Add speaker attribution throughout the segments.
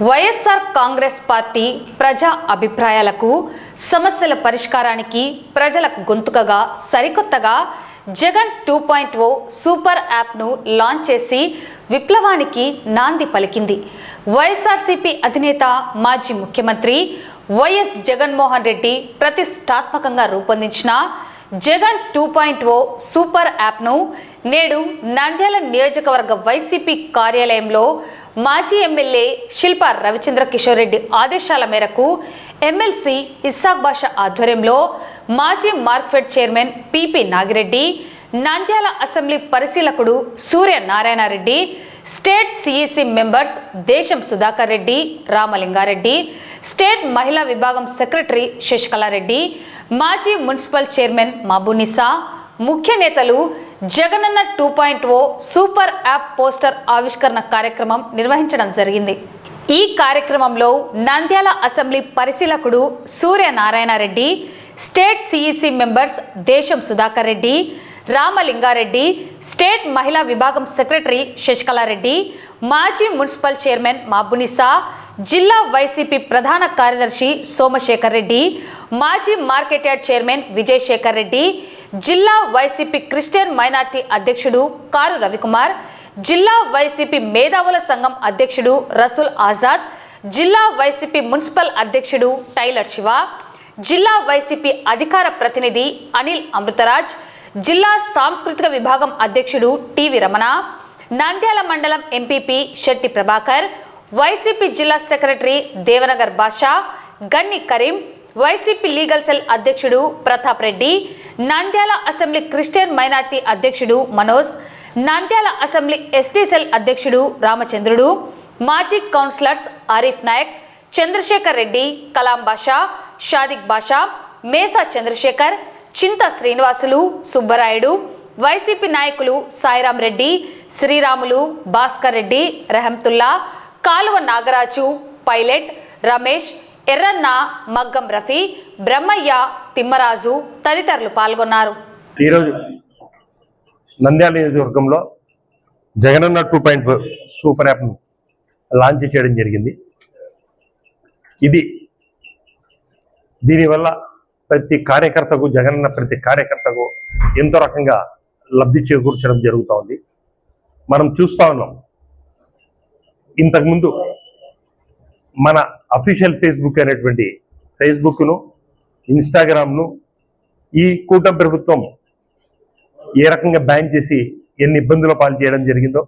Speaker 1: YSR Congress party ప్రజా అభిప్రాయాలకు సమస్యల పరిష్కారానికి ప్రజలకు గొంతుకగా సరికొత్తగా జగన్ 2.0 సూపర్ యాప్ను లాంచ్ చేసి విప్లవానికి నాంది పలికింది. వైఎస్ఆర్సీపీ అధినేత మాజీ ముఖ్యమంత్రి వైఎస్ జగన్మోహన్ రెడ్డి ప్రతిష్టాత్మకంగా రూపొందించిన జగన్ 2.0 సూపర్ యాప్ను నేడు నంద్యాల నియోజకవర్గ వైసీపీ కార్యాలయంలో మాజీ ఎమ్మెల్యే శిల్పా రవిచంద్ర కిషోర్ రెడ్డి ఆదేశాల మేరకు ఎమ్మెల్సీ ఇస్సాక్ బాషా ఆధ్వర్యంలో మాజీ Markfed chairman PP Nagireddy, Nandyal assembly పరిశీలకుడు Surya Narayana Reddy, state CEC members Desam Sudhakar Reddy, Ramalinga Reddy, state మహిళా విభాగం సెక్రటరీ శశికళారెడ్డి, మాజీ మున్సిపల్ చైర్మన్ మబునిసా, ముఖ్య నేతలు జగనన్న 2.0 సూపర్ యాప్ పోస్టర్ ఆవిష్కరణ కార్యక్రమం నిర్వహించడం జరిగింది. ఈ కార్యక్రమంలో నంద్యాల అసెంబ్లీ పరిశీలకుడు Surya Narayana Reddy, state CEC members Desam Sudhakar Reddy, Ramalinga Reddy, state మహిళా విభాగం సెక్రటరీ శశికళారెడ్డి, మాజీ మున్సిపల్ చైర్మన్ మబునిసా, జిల్లా వైసీపీ ప్రధాన కార్యదర్శి సోమశేఖర్ రెడ్డి, మాజీ market yard chairman Vijayasekhar Reddy, జిల్లా వైసీపీ క్రిస్టియన్ మైనార్టీ అధ్యక్షుడు కారు రవికుమార్, జిల్లా వైసీపీ మేధావుల సంఘం అధ్యక్షుడు రసూల్ ఆజాద్, జిల్లా వైసీపీ మున్సిపల్ అధ్యక్షుడు టైలర్ శివ, జిల్లా వైసీపీ అధికార ప్రతినిధి అనిల్ అమృతరాజ్, జిల్లా సాంస్కృతిక విభాగం అధ్యక్షుడు టివి రమణ, నంద్యాల మండలం ఎంపీపీ శెట్టి ప్రభాకర్, వైసీపీ జిల్లా secretary Devanagar Basha, Ganni Karim, YCP legal cell అధ్యక్షుడు Pratap Reddy, Nandyal assembly Christian minority అధ్యక్షుడు Manoj, Nandyal assembly ST cell అధ్యక్షుడు రామచంద్రుడు, మాజీ కౌన్సిలర్స్ ఆరిఫ్ నాయక్, చంద్రశేఖర్ రెడ్డి, కలాం బాషా, షాదిక్ బాషా, మేసా చంద్రశేఖర్, చింత శ్రీనివాసులు, సుబ్బరాయుడు, వైసీపీ నాయకులు సాయిరాం రెడ్డి, శ్రీరాములు, భాస్కర్ రెడ్డి, రెహంతుల్లా, కాలువ నాగరాజు, పైలట్, రమేష్, ఎర్రన్న, మగ్గం రఫీ, బ్రహ్మయ్య, తిమ్మరాజు తదితరులు పాల్గొన్నారు.
Speaker 2: ఈరోజు నంద్యాల నియోజకవర్గంలో జగనన్న 2.0 సూపర్ యాప్ను లాంచ్ చేయడం జరిగింది. దీనివల్ల ప్రతి కార్యకర్తకు ప్రతి కార్యకర్తకు ఎంతో రకంగా లబ్ధి చేకూర్చడం జరుగుతూ ఉంది. మనం చూస్తూ ఉన్నాం, ఇంతకుముందు మన అఫీషియల్ ఫేస్బుక్ అనేటువంటి ఫేస్బుక్ను, ఇన్స్టాగ్రామ్ను ఈ కూటమి ప్రభుత్వం ఏ రకంగా బ్యాన్ చేసి ఎన్ని ఇబ్బందుల పాలు చేయడం జరిగిందో,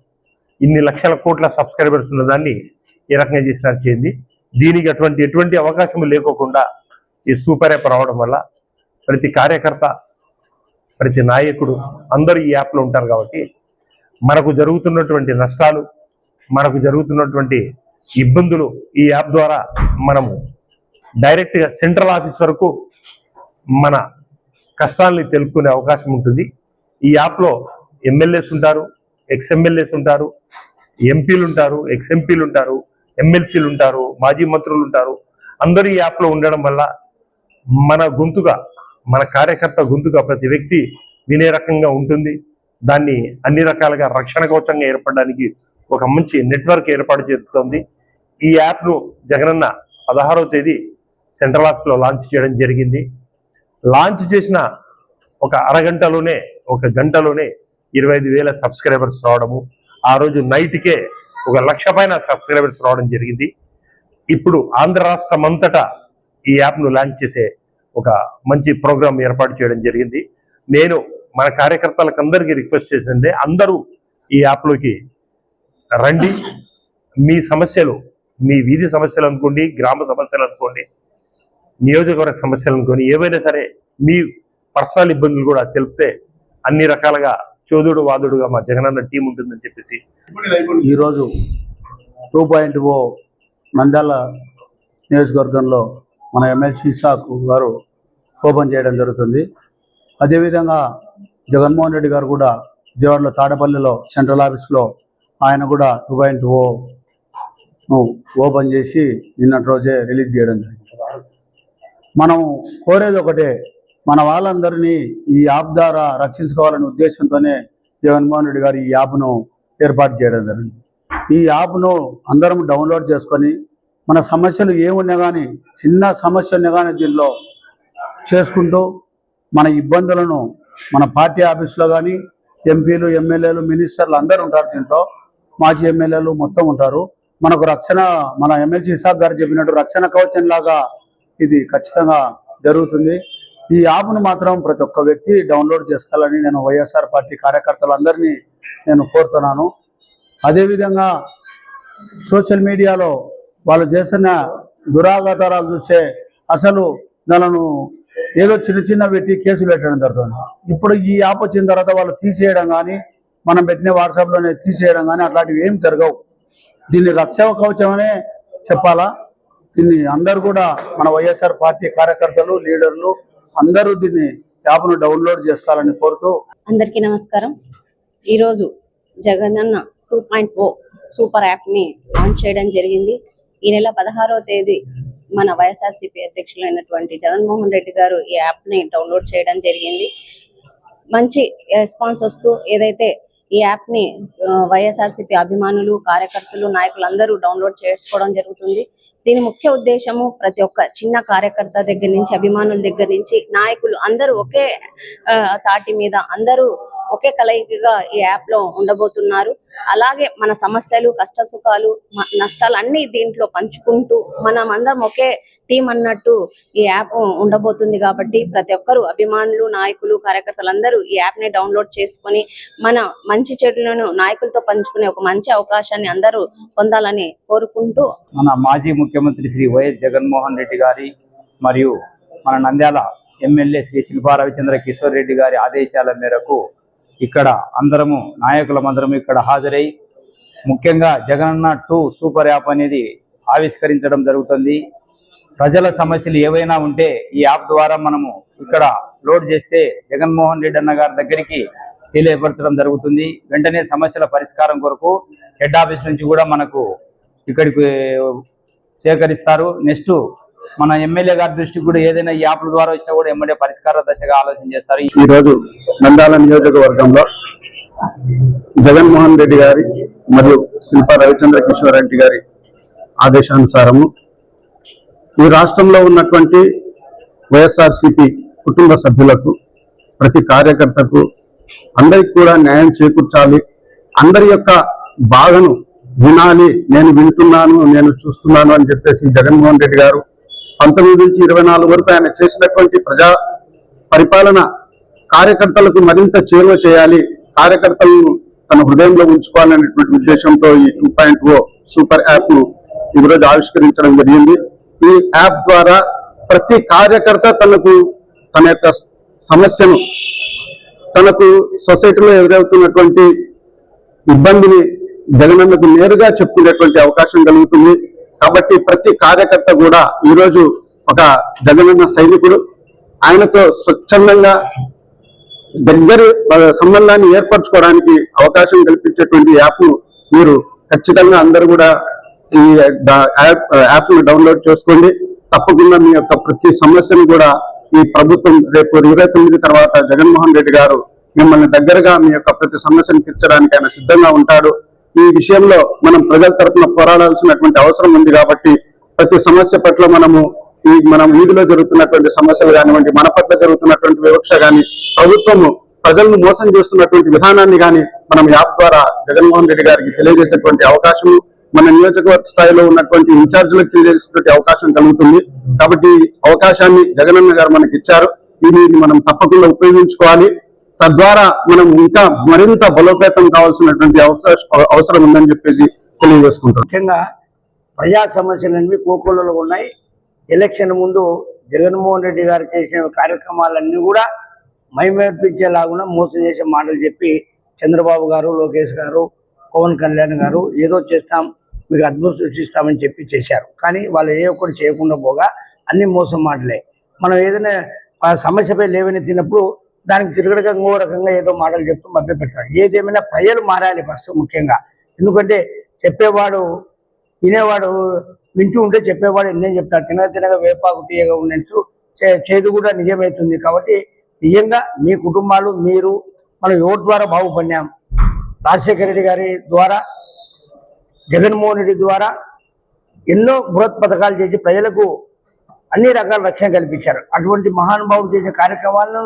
Speaker 2: ఇన్ని లక్షల కోట్ల సబ్స్క్రైబర్స్ ఉన్న దాన్ని ఏ రకంగా చేసినా చేయండి. దీనికి ఎటువంటి అవకాశం లేకోకుండా ఈ సూపర్ యాప్ రావడం వల్ల ప్రతి కార్యకర్త, ప్రతి నాయకుడు అందరూ ఈ యాప్లో ఉంటారు. కాబట్టి మనకు జరుగుతున్నటువంటి నష్టాలు, మనకు జరుగుతున్నటువంటి ఇబ్బందులు ఈ యాప్ ద్వారా మనము డైరెక్ట్గా సెంట్రల్ ఆఫీస్ వరకు మన కష్టాలని తెలుపుకునే అవకాశం ఉంటుంది. ఈ యాప్లో ఎమ్మెల్యేస్ ఉంటారు, ఎక్స్ఎమ్మెల్యేస్ ఉంటారు, ఎంపీలు ఉంటారు, ఎక్స్ఎంపీలు ఉంటారు, ఎమ్మెల్సీలు ఉంటారు, మాజీ మంత్రులు ఉంటారు. అందరూ ఈ యాప్లో ఉండడం వల్ల మన గొంతుగా, మన కార్యకర్త గొంతుగా ప్రతి వ్యక్తి వినే రకంగా ఉంటుంది. దాన్ని అన్ని రకాలుగా రక్షణ కవచంగా ఏర్పడడానికి ఒక మంచి నెట్వర్క్ ఏర్పాటు చేస్తుంది. ఈ యాప్ను జగనన్న 16వ తేదీ సెంట్రల్ ఆఫీస్లో లాంచ్ చేయడం జరిగింది. లాంచ్ చేసిన ఒక అరగంటలోనే, ఒక గంటలోనే 25,000 సబ్స్క్రైబర్స్ రావడము, ఆ రోజు నైట్కే 1,00,000 పైన సబ్స్క్రైబర్స్ రావడం జరిగింది. ఇప్పుడు ఆంధ్ర రాష్ట్రం అంతటా ఈ యాప్ను లాంచ్ చేసే ఒక మంచి ప్రోగ్రాం ఏర్పాటు చేయడం జరిగింది. నేను మన కార్యకర్తలకు అందరికీ రిక్వెస్ట్ చేసిందే, అందరూ ఈ యాప్లోకి రండి. మీ సమస్యలు, మీ వీధి సమస్యలు అనుకోండి, గ్రామ సమస్యలు అనుకోండి, నియోజకవర్గ సమస్యలు అనుకోండి, ఏవైనా సరే మీ పర్సనల్ ఇబ్బందులు కూడా తెలిపితే అన్ని రకాలుగా చోదుడు వాదుడుగా మా జగనన్న టీం ఉంటుందని చెప్పేసి
Speaker 3: ఈరోజు 2.0 నంద్యాల నియోజకవర్గంలో మన ఎమ్మెల్సీ ఇస్సాక్ గారు ఓపెన్ చేయడం జరుగుతుంది. అదేవిధంగా జగన్మోహన్ రెడ్డి గారు కూడా విజయవాడలో తాడపల్లిలో సెంట్రల్ ఆఫీస్లో ఆయన కూడా 2.0ను ఓపెన్ చేసి నిన్నటి రోజే రిలీజ్ చేయడం జరిగింది. మనం కోరేది ఒకటే, మన వాళ్ళందరినీ ఈ యాప్ ద్వారా రక్షించుకోవాలనే ఉద్దేశంతోనే జగన్మోహన్ రెడ్డి గారు ఈ యాప్ను ఏర్పాటు చేయడం జరిగింది. ఈ యాప్ను అందరం డౌన్లోడ్ చేసుకొని మన సమస్యలు ఏమున్నా కానీ, చిన్న సమస్య ఉన్నా కానీ దీనిలో చేసుకుంటూ మన ఇబ్బందులను మన పార్టీ ఆఫీసులో కానీ ఎంపీలు, ఎమ్మెల్యేలు, మినిస్టర్లు అందరూ ఉంటారు. దీంట్లో మాజీ ఎమ్మెల్యేలు మొత్తం ఉంటారు. మనకు రక్షణ, మన ఎమ్మెల్సీ ఇసాక్ గారు చెప్పినట్టు రక్షణ కవచం లాగా ఇది ఖచ్చితంగా జరుగుతుంది. ఈ యాప్ను మాత్రం ప్రతి ఒక్క వ్యక్తి డౌన్లోడ్ చేసుకోవాలని నేను వైఎస్ఆర్ పార్టీ కార్యకర్తలందరినీ నేను కోరుతున్నాను. అదేవిధంగా సోషల్ మీడియాలో వాళ్ళు చేసిన దురాఘాతాలు చూస్తే అసలు దానిను ఏదో చిన్న పెట్టి కేసులు పెట్టడం జరుగుతుంది. ఇప్పుడు ఈ యాప్ వచ్చిన తర్వాత వాళ్ళు తీసేయడం కానీ, మనం పెట్టిన వాట్సాప్లోనే తీసేయడం కానీ అట్లాంటివి ఏం జరగవు. దీన్ని రక్షణ కవచమనే చెప్పాలా. దీన్ని అందరూ కూడా మన వైఎస్ఆర్ పార్టీ కార్యకర్తలు, లీడర్లు అందరూ దీన్ని యాప్ను డౌన్లోడ్ చేసుకోవాలని కోరుతూ,
Speaker 4: అందరికీ నమస్కారం. ఈరోజు జగనన్న 2.0 సూపర్ యాప్ని లాంచ్ చేయడం జరిగింది. ఈ నెల 16వ తేదీ మన వైఎస్ఆర్సీపీ అధ్యక్షులైనటువంటి జగన్మోహన్ రెడ్డి గారు ఈ యాప్ని డౌన్లోడ్ చేయడం జరిగింది. మంచి రెస్పాన్స్ వస్తూ ఏదైతే ఈ యాప్ని వైఎస్ఆర్సీపీ అభిమానులు, కార్యకర్తలు, నాయకులు అందరూ డౌన్లోడ్ చేసుకోవడం జరుగుతుంది. దీని ముఖ్య ఉద్దేశము ప్రతి ఒక్క చిన్న కార్యకర్త దగ్గర నుంచి, అభిమానుల దగ్గర నుంచి, నాయకులు అందరూ ఒకే తాటి మీద, అందరూ ఒకే కలయికగా ఈ యాప్ లో ఉండబోతున్నారు. అలాగే మన సమస్యలు, కష్ట సుఖాలు, నష్టాలు అన్ని దీంట్లో పంచుకుంటూ మనం అందరం ఒకే టీం అన్నట్టు ఈ యాప్ ఉండబోతుంది. కాబట్టి ప్రతి ఒక్కరు అభిమానులు, నాయకులు, కార్యకర్తలందరూ ఈ యాప్ ని డౌన్లోడ్ చేసుకొని మన మంచి చెడులను నాయకులతో పంచుకునే ఒక మంచి అవకాశాన్ని అందరూ పొందాలని కోరుకుంటూ,
Speaker 5: మన మాజీ ముఖ్యమంత్రి శ్రీ వైఎస్ జగన్మోహన్ రెడ్డి గారి మరియు మన నంద్యాల ఎమ్మెల్యే శ్రీ శిల్పా రవిచంద్ర కిషోర్ రెడ్డి గారి ఆదేశాల మేరకు ఇక్కడ అందరము నాయకులమందరము ఇక్కడ హాజరై ముఖ్యంగా జగనన్న 2 సూపర్ యాప్ అనేది ఆవిష్కరించడం జరుగుతుంది. ప్రజల సమస్యలు ఏవైనా ఉంటే ఈ యాప్ ద్వారా మనము ఇక్కడ లోడ్ చేస్తే జగన్మోహన్ రెడ్డి అన్న గారి దగ్గరికి తెలియపరచడం జరుగుతుంది. వెంటనే సమస్యల పరిష్కారం కొరకు హెడ్ ఆఫీస్ నుంచి కూడా మనకు ఇక్కడికి సేకరిస్తారు. నెక్స్ట్ మన ఎమ్మెల్యే గారి దృష్టికి కూడా ఏదైనా ఈ యాప్ల ద్వారా వచ్చినా కూడా ఎమ్మెల్యే పరిష్కార దశగా ఆలోచన చేస్తారు.
Speaker 3: ఈ రోజు నంద్యాల నియోజకవర్గంలో జగన్మోహన్ రెడ్డి గారి మరియు శిల్పా రవిచంద్ర కిషోర్ రెడ్డి గారి ఆదేశానుసారము ఈ రాష్ట్రంలో ఉన్నటువంటి వైఎస్ఆర్సీపీ కుటుంబ సభ్యులకు, ప్రతి కార్యకర్తకు అందరికి కూడా న్యాయం చేకూర్చాలి, అందరి యొక్క బాధను వినాలి, నేను వింటున్నాను, నేను చూస్తున్నాను అని చెప్పేసి జగన్మోహన్ రెడ్డి గారు 19 నుంచి 24 వరకు ఆయన చేసినటువంటి ప్రజా పరిపాలన కార్యకర్తలకు మరింత చేరువ చేయాలి, కార్యకర్తలను తన హృదయంలో ఉంచుకోవాలనేటువంటి ఉద్దేశంతో ఈ 2.0 సూపర్ యాప్ ను ఈరోజు ఆవిష్కరించడం జరిగింది. ఈ యాప్ ద్వారా ప్రతి కార్యకర్త తన యొక్క సమస్యను, తనకు సొసైటీలో ఎదురవుతున్నటువంటి ఇబ్బందిని జగనన్నకు నేరుగా చెప్పుకునేటువంటి అవకాశం కలుగుతుంది. కాబట్టి ప్రతి కార్యకర్త కూడా ఈరోజు ఒక జగనన్న సైనికుడు. ఆయనతో స్వచ్ఛందంగా దగ్గర సంబంధాన్ని ఏర్పరచుకోవడానికి అవకాశం కల్పించేటువంటి యాప్ను మీరు ఖచ్చితంగా అందరూ కూడా ఈ యాప్ను డౌన్లోడ్ చేసుకోండి. తప్పకుండా మీ యొక్క ప్రతి సమస్యను కూడా ఈ ప్రభుత్వం రేపు 29 తర్వాత జగన్మోహన్ రెడ్డి గారు మిమ్మల్ని దగ్గరగా మీ యొక్క ప్రతి సమస్యను తీర్చడానికి ఆయన సిద్ధంగా ఉంటాడు. ఈ విషయంలో మనం ప్రజల తరఫున పోరాడాల్సినటువంటి అవసరం ఉంది. కాబట్టి ప్రతి సమస్య పట్ల మనం వీధిలో జరుగుతున్నటువంటి సమస్యలు కానివ్వండి, మన పట్ల జరుగుతున్నటువంటి వివక్ష కానీ, ప్రభుత్వము ప్రజలను మోసం చేస్తున్నటువంటి విధానాన్ని కానీ మనం యాప్ ద్వారా జగన్మోహన్ రెడ్డి గారికి తెలియజేసేటువంటి అవకాశం, మన నియోజకవర్గ స్థాయిలో ఉన్నటువంటి ఇన్ఛార్జీలకు తెలియజేసేటువంటి అవకాశం కలుగుతుంది. కాబట్టి అవకాశాన్ని జగనన్న గారు మనకి ఇచ్చారు. దీన్ని మనం తప్పకుండా ఉపయోగించుకోవాలి. తద్వారా మనం ఇంకా మరింత బలోపేతం కావాల్సినటువంటి అవసరం ఉందని చెప్పేసి తెలియజేసుకుంటాం.
Speaker 6: ముఖ్యంగా ప్రజా సమస్యలన్నీ కోకొల్లలో ఉన్నాయి. ఎలక్షన్ ముందు జగన్మోహన్ రెడ్డి గారు చేసిన కార్యక్రమాలన్నీ కూడా మైమర్పించేలాగా మోసం చేసే మాటలు చెప్పి చంద్రబాబు గారు, లోకేష్ గారు, పవన్ కళ్యాణ్ గారు ఏదో చేస్తాం, మీకు అద్భుతం సృష్టిస్తామని చెప్పి చేశారు. కానీ వాళ్ళు ఏ ఒక్కటి చేయకుండా పోగా అన్ని మోసం మాటలే. మనం ఏదైనా సమస్యపై లేవనెత్తినప్పుడు దానికి తిరగడగా ఇంకో రకంగా ఏదో మాటలు చెప్తూ మభ్య పెడతాడు. ఏదేమైనా ప్రజలు మారాలి ఫస్ట్ ముఖ్యంగా. ఎందుకంటే చెప్పేవాడు వినేవాడు వింటూ ఉంటే చెప్పేవాడు ఎన్నేం చెప్తాడు. తినగా వేపాకు తీయగా ఉన్నట్టు చేదు కూడా నిజమవుతుంది. కాబట్టి నిజంగా మీ కుటుంబాలు, మీరు మనం ఎవరి ద్వారా బాగుపడినాం, రాజశేఖర రెడ్డి గారి ద్వారా, జగన్మోహన్ రెడ్డి ద్వారా ఎన్నో బృహత్ పథకాలు చేసి ప్రజలకు అన్ని రకాల రక్షణ కల్పించారు. అటువంటి మహానుభావులు చేసే కార్యక్రమాలను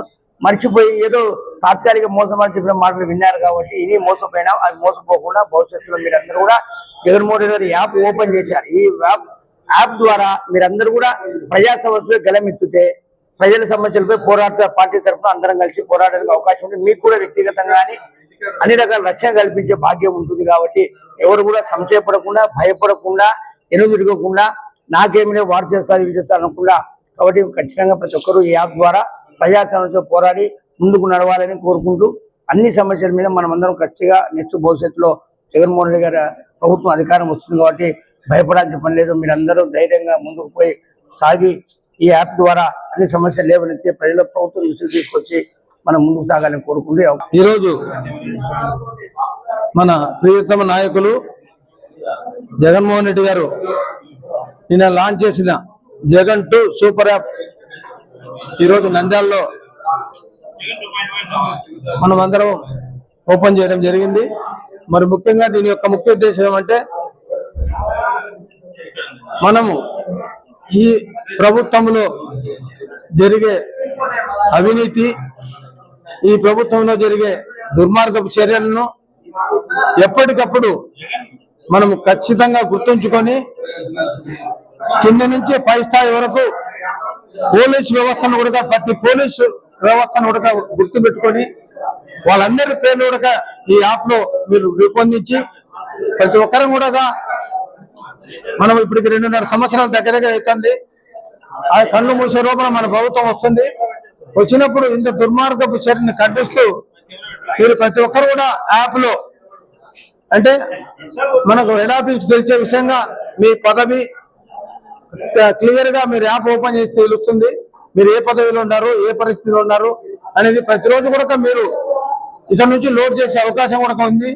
Speaker 6: మర్చిపోయి ఏదో తాత్కాలిక మోసం అని చెప్పిన మాటలు విన్నారు కాబట్టి ఇది మోసపోయినా అది మోసపోకుండా భవిష్యత్తులో మీరందరూ కూడా జగన్మోహన్ రెడ్డి గారు యాప్ ఓపెన్ చేశారు. ఈ యాప్ ద్వారా మీరందరూ కూడా ప్రజా సమస్యలు గలమెత్తితే ప్రజల సమస్యలపై పోరాట పార్టీ తరఫున అందరం కలిసి పోరాడడానికి అవకాశం ఉంది. మీకు కూడా వ్యక్తిగతంగా అన్ని రకాల రక్షణ కల్పించే భాగ్యం ఉంటుంది. కాబట్టి ఎవరు కూడా సంశయపడకుండా భయపడకుండా ఎనుదిరగకుండా నాకేమినే వాడు చేస్తారు ఇది చేస్తారు అనకుండా కాబట్టి ఖచ్చితంగా ప్రతి ఒక్కరూ ఈ యాప్ ద్వారా ప్రజా సమస్యలు పోరాడి ముందుకు నడవాలని కోరుకుంటూ అన్ని సమస్యల మీద మనం అందరం ఖచ్చితంగా నెక్స్ట్ భవిష్యత్తులో జగన్మోహన్ రెడ్డి గారి ప్రభుత్వం అధికారం వస్తుంది కాబట్టి భయపడాల్సిన పని లేదు. మీరందరూ ధైర్యంగా ముందుకు పోయి సాగి ఈ యాప్ ద్వారా అన్ని సమస్యలు లేవనెత్తి ప్రజల ప్రభుత్వం దృష్టికి తీసుకొచ్చి మనం ముందుకు సాగాలని కోరుకుంటూ
Speaker 3: ఈరోజు మన ప్రియతమ నాయకులు జగన్మోహన్ రెడ్డి గారు నిన్న లాంచ్ చేసిన జగన్ 2 సూపర్ యాప్ ఈరోజు నంద్యాలలో మనమందరం ఓపెన్ చేయడం జరిగింది. మరి ముఖ్యంగా దీని యొక్క ముఖ్య ఉద్దేశం ఏమంటే మనము ఈ ప్రభుత్వంలో జరిగే అవినీతి, ఈ ప్రభుత్వంలో జరిగే దుర్మార్గపు చర్యలను ఎప్పటికప్పుడు మనము ఖచ్చితంగా గుర్తుంచుకొని కింద నుంచి పై స్థాయి వరకు పోలీసు వ్యవస్థను కూడా ప్రతి పోలీసు వ్యవస్థను కూడా గుర్తుపెట్టుకొని వాళ్ళందరి పేర్లు కూడా ఈ యాప్ లో మీరు రూపొందించి ప్రతి ఒక్కరం కూడా మనం ఇప్పటికి 2.5 సంవత్సరాల దగ్గరగా అవుతుంది. ఆ కళ్ళు మూసే రూపంలో మన ప్రభుత్వం వస్తుంది. వచ్చినప్పుడు ఇంత దుర్మార్గపు చర్యని ఖండిస్తూ మీరు ప్రతి ఒక్కరు కూడా యాప్ లో అంటే మనకు హెడ్ ఆఫీస్ తెలిసే విషయంగా మీ పదవి క్లియర్ గా మీరు యాప్ ఓపెన్ చేసి తెలుస్తుంది. మీరు ఏ పదవిలో ఉన్నారు, ఏ పరిస్థితిలో ఉన్నారు అనేది ప్రతిరోజు కూడా మీరు ఇక్కడ నుంచి లోడ్ చేసే అవకాశం కూడా ఉంది.